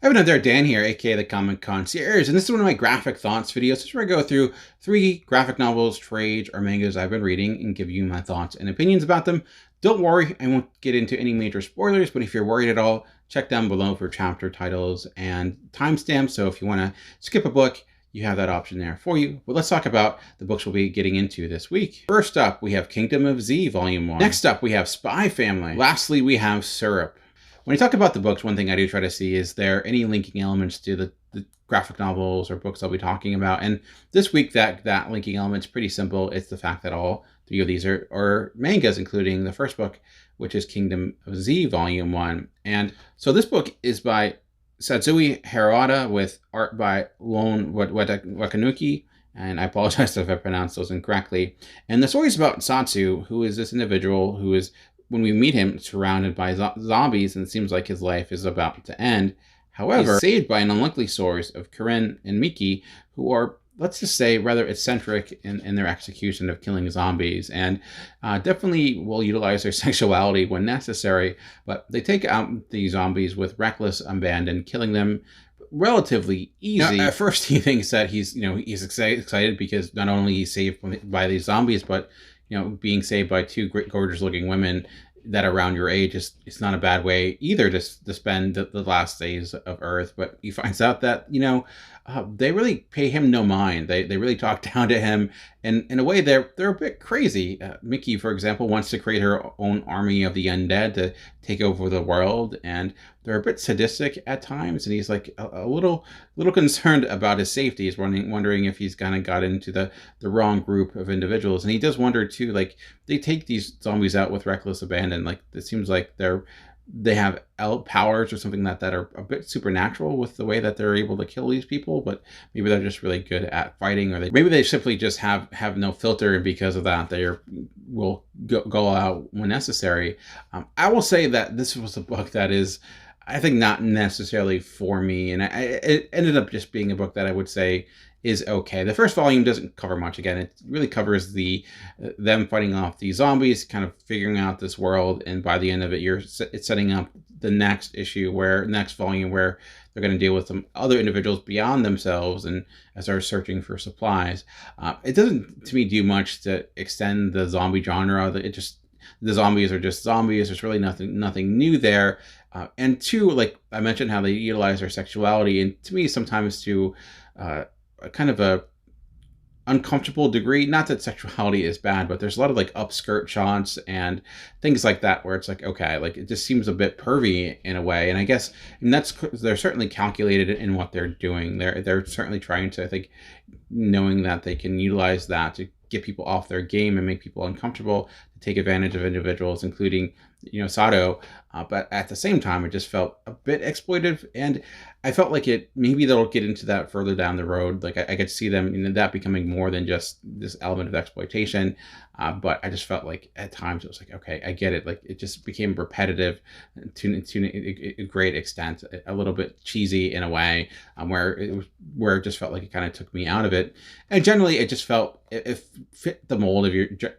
Evan there, Dan here, aka the Comic Concierge, and this is one of my graphic thoughts videos. This is where I go through 3 graphic novels, trades, or mangas I've been reading and give you my thoughts and opinions about them. Don't worry, I won't get into any major spoilers, but if you're worried at all, check down below for chapter titles and timestamps. So if you want to skip a book, you have that option there for you. But let's talk about the books we'll be getting into this week. First up, we have Kingdom of Z, Volume 1. Next up, we have Spy Family. Lastly, we have Syryp. When I talk about the books, one thing I do try to see is there any linking elements to the graphic novels or books I'll be talking about. And this week, that linking element's pretty simple. It's the fact that all 3 of these are mangas, including the first book, which is Kingdom of Z, Volume 1. And so this book is by Satsui Harada with art by Lone Wakanuki. And I apologize if I pronounced those incorrectly. And the story is about Satsu, who is this individual who is, when we meet him, surrounded by zombies, and it seems like his life is about to end. However, he's saved by an unlikely source of Karen and Miki, who are, let's just say, rather eccentric in their execution of killing zombies, and definitely will utilize their sexuality when necessary, but they take out the zombies with reckless abandon, killing them relatively easy. Now, at first, he thinks that he's excited because not only he's saved by these zombies, but being saved by 2 great, gorgeous-looking women that are around your age it's not a bad way either to spend the last days of Earth. But he finds out that they really pay him no mind. They really talk down to him, and in a way they're a bit crazy. Mickey, for example, wants to create her own army of the undead to take over the world, and they're a bit sadistic at times. And he's like a little concerned about his safety. He's wondering if he's kind of got into the wrong group of individuals. And he does wonder too, like, they take these zombies out with reckless abandon. Like, it seems like they have powers or something that are a bit supernatural with the way that they're able to kill these people, but maybe they're just really good at fighting, or maybe they simply just have no filter, and because of that they will go out when necessary. I will say that this was a book that is, I think, not necessarily for me, and it ended up just being a book that I would say is okay. The first volume doesn't cover much. Again, it really covers them fighting off the zombies, kind of figuring out this world, and by the end of it, it's setting up the next volume where they're going to deal with some other individuals beyond themselves, and as they're searching for supplies. It doesn't, to me, do much to extend the zombie genre. The zombies are just zombies. There's really nothing new there. And 2, like I mentioned, how they utilize their sexuality, and to me, sometimes to a kind of a uncomfortable degree. Not that sexuality is bad, but there's a lot of like upskirt shots and things like that where it's like, okay, like it just seems a bit pervy in a way. And I guess they're certainly calculated in what they're doing. They're certainly trying to, I think, knowing that they can utilize that to get people off their game and make people uncomfortable, to take advantage of individuals, including Sato. But at the same time, it just felt a bit exploitive, and I felt like maybe they'll get into that further down the road. Like I could see them that becoming more than just this element of exploitation. But I just felt like at times it was like, okay, I get it. Like it just became repetitive to a great extent, a little bit cheesy in a way, where it just felt like it kind of took me out of it. And generally, it just felt it fit the mold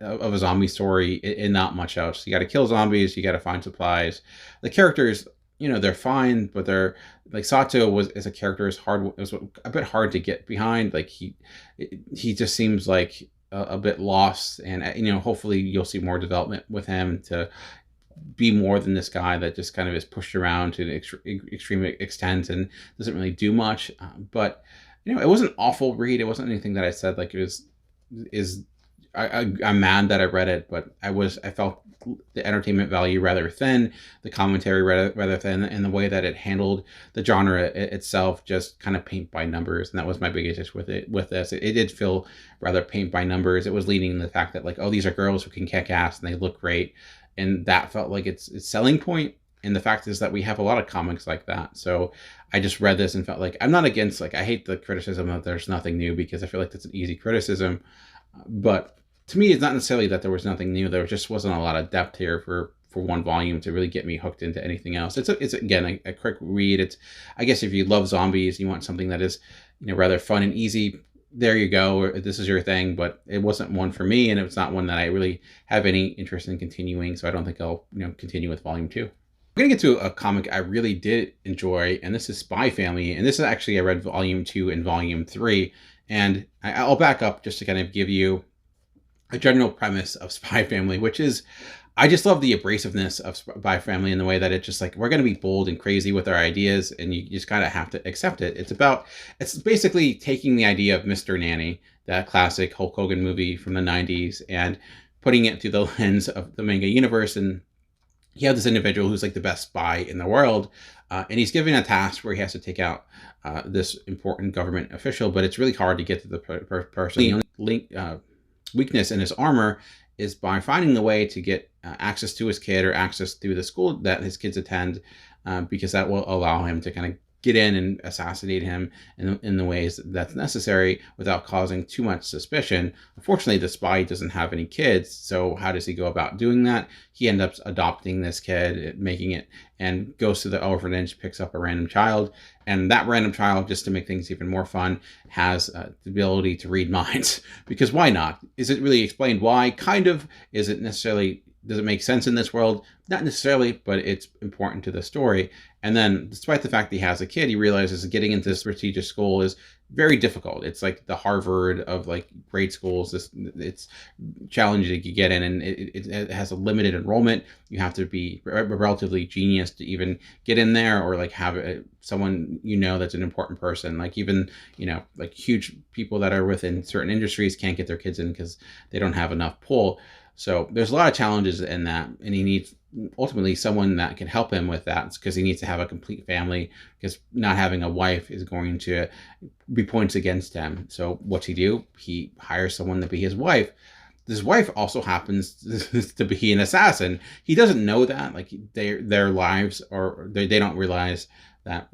of a zombie story and not much else. You got to kill zombies, you got to find supplies. The characters, they're fine, but they're like, Sato as a character it was a bit hard to get behind. Like he just seems like a bit lost, and hopefully you'll see more development with him to be more than this guy that just kind of is pushed around to an extreme extent and doesn't really do much. But it wasn't an awful read. It wasn't anything that I said like it was. I'm mad that I read it, but I felt the entertainment value rather thin, the commentary rather thin, and the way that it handled the genre itself just kind of paint by numbers. And that was my biggest issue with this. It did feel rather paint by numbers. It was leaning in the fact that, like, oh, these are girls who can kick ass and they look great, and that felt like its selling point. And the fact is that we have a lot of comics like that. So I just read this and felt like, I'm not against, like, I hate the criticism that there's nothing new, because I feel like that's an easy criticism. But to me, it's not necessarily that there was nothing new. There just wasn't a lot of depth here for one volume to really get me hooked into anything else. It's again a quick read. It's, I guess, if you love zombies, you want something that is rather fun and easy, there you go. This is your thing. But it wasn't one for me, and it was not one that I really have any interest in continuing. So I don't think I'll continue with volume 2. I'm going to get to a comic I really did enjoy, and this is Spy Family. And this is actually, I read volume 2 and volume 3. And I'll back up just to kind of give you a general premise of Spy Family, which is I just love the abrasiveness of Spy Family in the way that it's just like, we're going to be bold and crazy with our ideas, and you just kind of have to accept it. It's basically taking the idea of Mr. Nanny, that classic Hulk Hogan movie from the 90s, and putting it through the lens of the manga universe. And you have this individual who's like the best spy in the world, and he's given a task where he has to take out this important government official, but it's really hard to get to the person. The only weakness in his armor is by finding the way to get access to his kid, or access to the school that his kids attend, because that will allow him to kind of get in and assassinate him in the ways that's necessary without causing too much suspicion. Unfortunately, the spy doesn't have any kids, so how does he go about doing that? He ends up adopting this kid, making it, and goes to the orphanage, picks up a random child, and that random child, just to make things even more fun, has the ability to read minds. Because why not? Is it really explained why? Kind of. Is it necessarily, does it make sense in this world? Not necessarily, but it's important to the story. And then, despite the fact that he has a kid, he realizes getting into this prestigious school is very difficult. It's like the Harvard of like grade schools. It's challenging to get in, and it has a limited enrollment. You have to be a relatively genius to even get in there, or like have someone that's an important person. Like even like huge people that are within certain industries can't get their kids in because they don't have enough pull. So there's a lot of challenges in that, and he needs ultimately someone that can help him with that, because he needs to have a complete family, because not having a wife is going to be points against him. So what's he do? He hires someone to be his wife. This wife also happens to be an assassin. He doesn't know that. Like their lives, or they don't realize that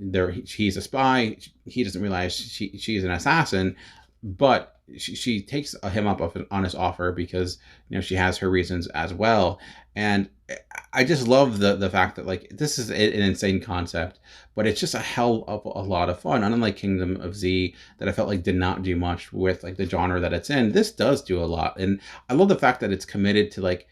he's a spy. He doesn't realize she's an assassin, but she takes him up on his offer because she has her reasons as well. And I just love the fact that like this is an insane concept, but it's just a hell of a lot of fun. Unlike Kingdom of Z, that I felt like did not do much with like the genre that it's in, this does do a lot. And I love the fact that it's committed to like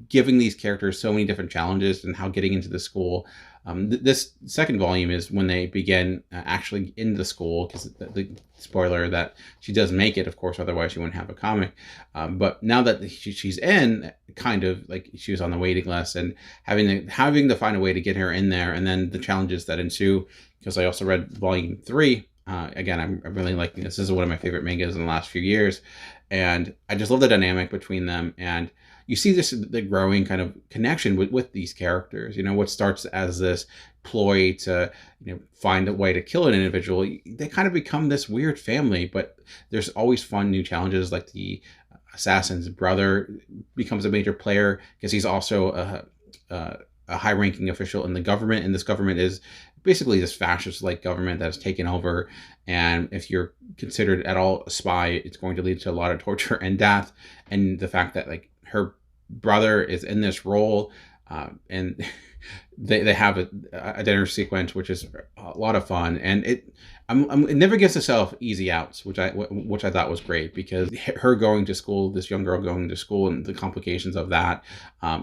giving these characters so many different challenges, and how getting into the school. This second volume is when they begin actually in the school, because the spoiler that she does make it, of course, otherwise she wouldn't have a comic. But now that she's in, kind of like she was on the waiting list, and having to find a way to get her in there, and then the challenges that ensue. Because I also read volume 3. Again, I'm really liking this. This is one of my favorite mangas in the last few years, and I just love the dynamic between them. And you see the growing kind of connection with these characters. What starts as this ploy to find a way to kill an individual, they kind of become this weird family. But there's always fun new challenges, like the assassin's brother becomes a major player, because he's also a high-ranking official in the government, and this government is basically this fascist-like government that has taken over. And if you're considered at all a spy, it's going to lead to a lot of torture and death. And the fact that like her brother is in this role, and they have a dinner sequence, which is a lot of fun. And it never gives itself easy outs, which I thought was great, because her going to school, this young girl going to school, and the complications of that,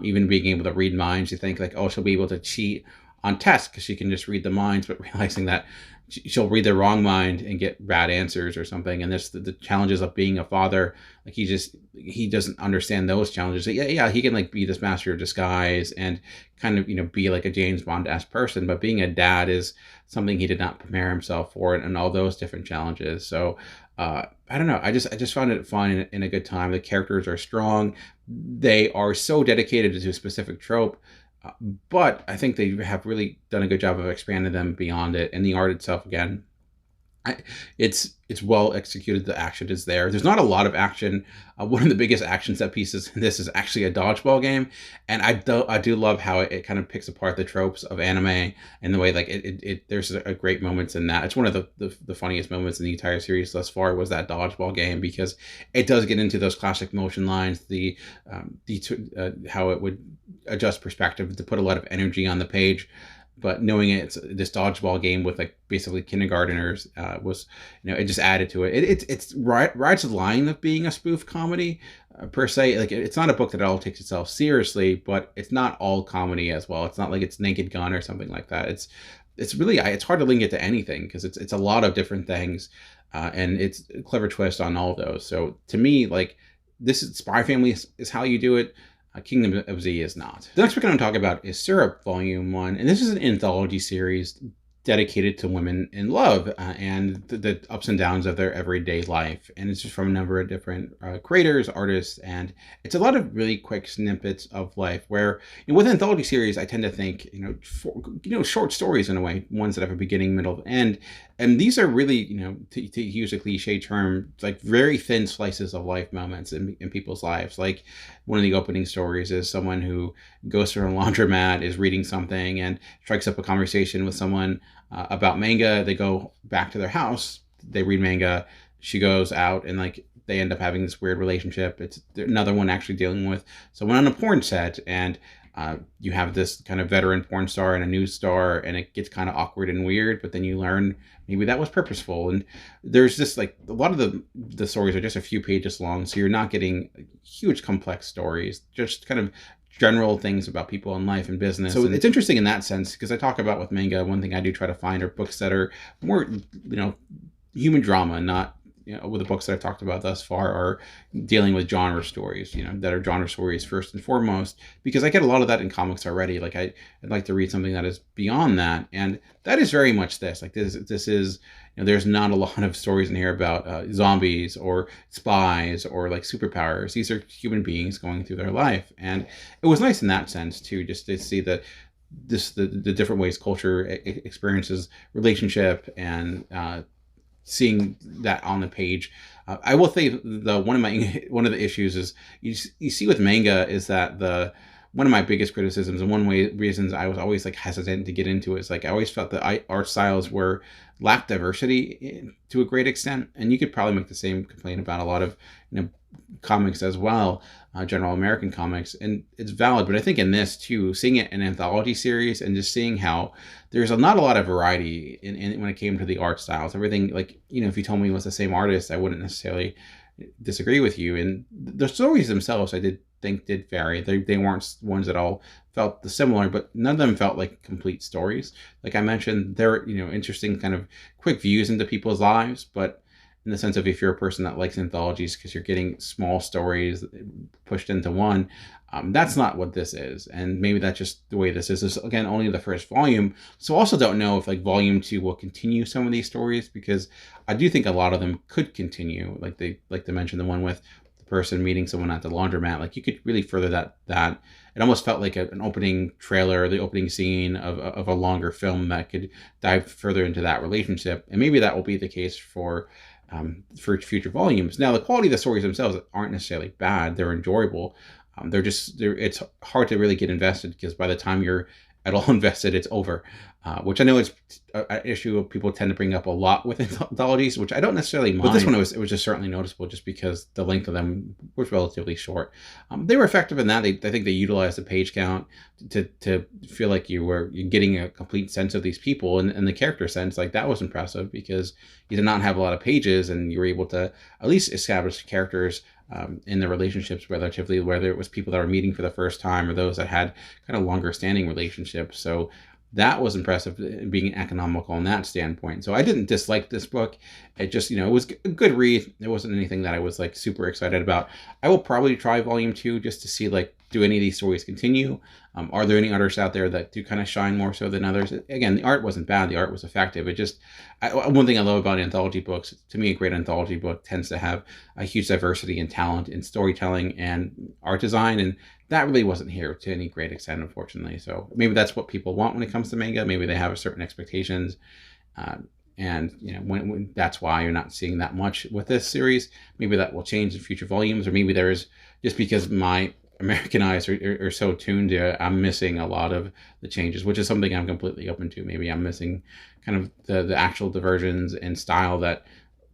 even being able to read minds, you think like, oh, she'll be able to cheat on tests because she can just read the minds, but realizing that she'll read the wrong mind and get bad answers or something. And this the challenges of being a father, like he doesn't understand those challenges. Yeah, he can like be this master of disguise and kind of be like a James Bond-esque person, but being a dad is something he did not prepare himself for, and all those different challenges. So I don't know, I just found it fun and a good time. The characters are strong. They are so dedicated to a specific trope, but I think they have really done a good job of expanding them beyond it. And the art itself, again, it's well executed. The action is there. There's not a lot of action. One of the biggest action set pieces in this is actually a dodgeball game, and I do love how it kind of picks apart the tropes of anime and the way like there's a great moments in that. It's one of the funniest moments in the entire series thus far was that dodgeball game, because it does get into those classic motion lines, how it would adjust perspective to put a lot of energy on the page. but knowing it's this dodgeball game with like basically kindergarteners was, it just added to it. It's rides the line of being a spoof comedy per se. Like it's not a book that at all takes itself seriously, but it's not all comedy as well. It's not like it's Naked Gun or something like that. It's really, it's hard to link it to anything because it's a lot of different things, and it's a clever twist on all of those. So to me, like, this is Spy Family is how you do it. Kingdom of Z is not. The next book I'm going to talk about is Syryp, Volume 1, and this is an anthology series dedicated to women in love and the ups and downs of their everyday life. And it's just from a number of different creators, artists, and it's a lot of really quick snippets of life where, with anthology series, I tend to think, short stories in a way, ones that have a beginning, middle, end. And these are really, to use a cliche term, like very thin slices of life moments in people's lives. Like one of the opening stories is someone who goes to a laundromat, is reading something, and strikes up a conversation with someone about manga. They go back to their house, they read manga, she goes out, and like they end up having this weird relationship. It's another one actually dealing with someone on a porn set, and you have this kind of veteran porn star and a news star, and it gets kind of awkward and weird, but then you learn maybe that was purposeful. And there's just like a lot of the stories are just a few pages long, so you're not getting huge complex stories, just kind of general things about people in life and business. So it's interesting in that sense, because I talk about with manga, one thing I do try to find are books that are more, human drama, not, with the books that I've talked about thus far are dealing with genre stories, that are genre stories first and foremost, because I get a lot of that in comics already. Like I'd like to read something that is beyond that. And that is very much this, like this is, there's not a lot of stories in here about zombies or spies or like superpowers. These are human beings going through their life. And it was nice in that sense too, just to see the different ways culture experiences relationship and, seeing that on the page. I will say one of the issues is you see with manga is that one of my biggest criticisms and reasons I was always like hesitant to get into it is like I always felt that art styles lacked diversity to a great extent, and you could probably make the same complaint about a lot of comics as well, general American comics, and it's valid. But I think in this too, seeing it in an anthology series and just seeing how there's not a lot of variety in when it came to the art styles. Everything, like, if you told me it was the same artist, I wouldn't necessarily disagree with you. And the stories themselves, I did think did vary. They weren't ones that all felt similar, but none of them felt like complete stories. Like I mentioned, they're interesting kind of quick views into people's lives, but in the sense of if you're a person that likes anthologies because you're getting small stories pushed into one, that's not what this is. And maybe that's just the way this is. This is, again, only the first volume. So I also don't know if like volume 2 will continue some of these stories, because I do think a lot of them could continue. Like to mention the one with the person meeting someone at the laundromat. Like you could really further that. It almost felt like an opening trailer, the opening scene of a longer film that could dive further into that relationship. And maybe that will be the case for future volumes. Now, the quality of the stories themselves aren't necessarily bad. They're enjoyable. It's hard to really get invested, because by the time you're at all invested, it's over, which I know is an issue people tend to bring up a lot with anthologies, which I don't necessarily mind. But this one, it was just certainly noticeable just because the length of them was relatively short. They were effective in that. I think they utilized the page count to feel like you're getting a complete sense of these people, and the character sense. Like that was impressive, because you did not have a lot of pages, and you were able to at least establish characters in the relationships relatively, whether it was people that were meeting for the first time or those that had kind of longer standing relationships. So that was impressive, being economical in that standpoint. So I didn't dislike this book. It just, it was a good read. It wasn't anything that I was like super excited about. I will probably try volume 2 just to see, like, do any of these stories continue? Are there any artists out there that do kind of shine more so than others? Again, the art wasn't bad. The art was effective. It just, one thing I love about anthology books, to me, a great anthology book tends to have a huge diversity in talent in storytelling and art design. And that really wasn't here to any great extent, unfortunately. So maybe that's what people want when it comes to manga. Maybe they have certain expectations. And when that's why you're not seeing that much with this series. Maybe that will change in future volumes, or maybe there is, just because my American eyes are so tuned to it, I'm missing a lot of the changes, which is something I'm completely open to. Maybe I'm missing kind of the actual diversions in style that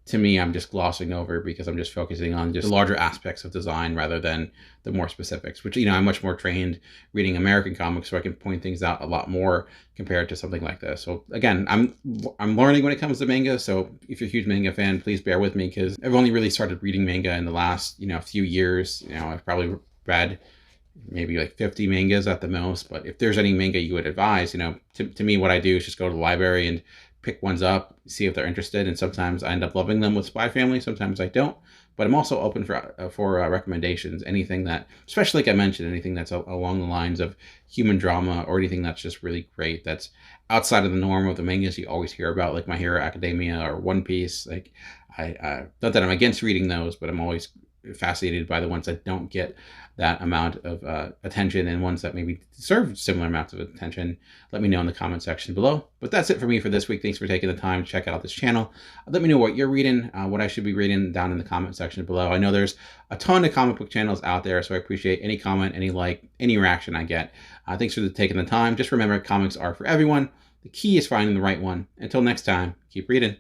to me, I'm just glossing over because I'm just focusing on just the larger aspects of design rather than the more specifics, which, I'm much more trained reading American comics, so I can point things out a lot more compared to something like this. So again, I'm learning when it comes to manga. So if you're a huge manga fan, please bear with me, because I've only really started reading manga in the last, few years. I've probably read maybe like 50 mangas at the most. But if there's any manga you would advise, to me, what I do is just go to the library and pick ones up, see if they're interested. And sometimes I end up loving them with Spy Family. Sometimes I don't. But I'm also open for recommendations. Anything that, especially like I mentioned, anything that's along the lines of human drama, or anything that's just really great, that's outside of the norm of the mangas you always hear about, like My Hero Academia or One Piece. Like, I not that I'm against reading those, but I'm always fascinated by the ones that don't get that amount of attention, and ones that maybe deserve similar amounts of attention. Let me know in the comment section below. But that's it for me for this week. Thanks for taking the time to check out this channel. Let me know what you're reading, what I should be reading down in the comment section below. I know there's a ton of comic book channels out there, so I appreciate any comment, any like, any reaction I get. Thanks for taking the time. Just remember, comics are for everyone. The key is finding the right one. Until next time, keep reading.